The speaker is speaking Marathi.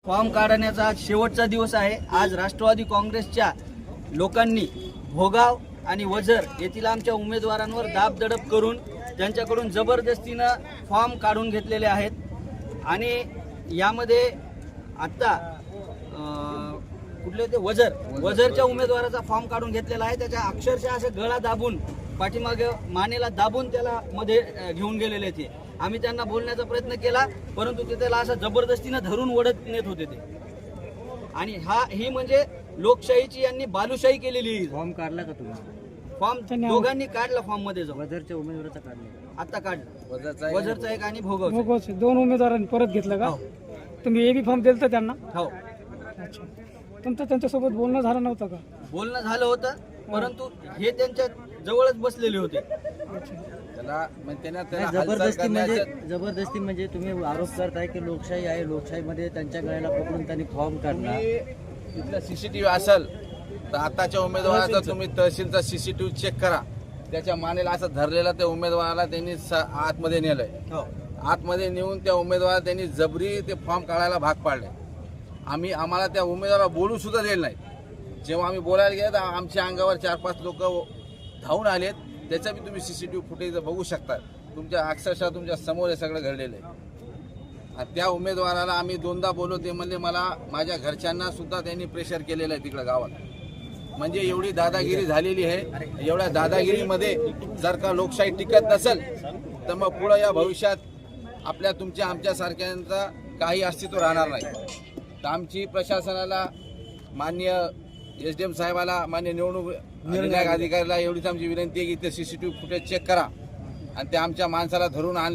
फॉर्म काढण्याचा आज शेवटचा दिवस आहे। आज राष्ट्रवादी काँग्रेसच्या लोकांनी भोगाव आणि वझर येथील आमच्या उमेदवारांवर दाबदडप करून त्यांच्याकडून जबरदस्तीनं फॉर्म काढून घेतलेले आहेत आणि यामध्ये आता कुठले ते वझरच्या उमेदवाराचा फॉर्म काढून घेतलेला आहे। त्याच्या अक्षरशः असे गळा दाबून पाठीमागे मानेला दाबून त्याला मध्ये घेऊन गेलेले ते। आम्ही त्यांना बोलण्याचा प्रयत्न केला परंतु ते त्याला असं जबरदस्तीने धरून ओढत नेत होते ते। आणि ही म्हणजे लोकशाहीची यांनी बालुशाही केलेली। फॉर्म काढला का तुम्ही? फॉर्म दोघांनी काढला। फॉर्म मध्ये जाऊन वझरच्या उमेदवाराचा काढला, आता काढला वझरचा एक आणि भोगाव दोन उमेदवारांनी परत घेतलं का? तुम्ही एबी फॉर्म दिलता त्यांना? हो। अच्छा, तुमचं त्यांच्यासोबत बोलणं झालं नव्हतं का? बोलणं झालं होतं परंतु हे त्यांच्या जवळच बसलेले होते। जबरदस्ती म्हणजे तुम्ही आरोप करताय की लोकशाही आहे, लोकशाहीमध्ये त्यांच्या गळ्याला पकडून त्यांनी फॉर्म काढला। तिथला सीसीटीव्ही असेल तर आताच्या उमेदवाराचा तुम्ही तहसीलचा सीसीटीव्ही चेक करा। त्याच्या मानेला असं धरलेला त्या उमेदवाराला त्यांनी आतमध्ये नेलंय। आतमध्ये नेऊन त्या उमेदवाराला त्यांनी जबरी ते फॉर्म काढायला भाग पाडले। आम्हाला त्या उमेदवाराला बोलू सुद्धा दिलं नाही। जेव्हा आम्ही बोलायला गेलो तर आमच्या अंगावर 4-5 लोक धावून आलेत। त्याचा बी तुम्ही सीसीटीव्ही फुटेज बघू शकता। तुमच्या अक्षरशः तुमच्या समोर हे सगळं घडलेलं आहे। त्या उमेदवाराला आम्ही 2दा बोललो, ते म्हणले मला माझ्या घरच्यांना सुद्धा त्यांनी प्रेशर केलेलं आहे तिकडं गावात। म्हणजे एवढी दादागिरी झालेली आहे। एवढ्या दादागिरीमध्ये जर का लोकशाही टिकत नसेल तर मग पुढे या भविष्यात तुमच्या आमच्यासारख्यांचा काही अस्तित्व राहणार नाही। तर आमची प्रशासनाला, माननीय SDM साहेबाला, मान्य निवडणूक निर्णय अधिकाऱ्याला एवढीच आमची विनंती आहे की ते सीसीटीव्ही फुटेज चेक करा आणि ते आमच्या माणसाला धरून आणले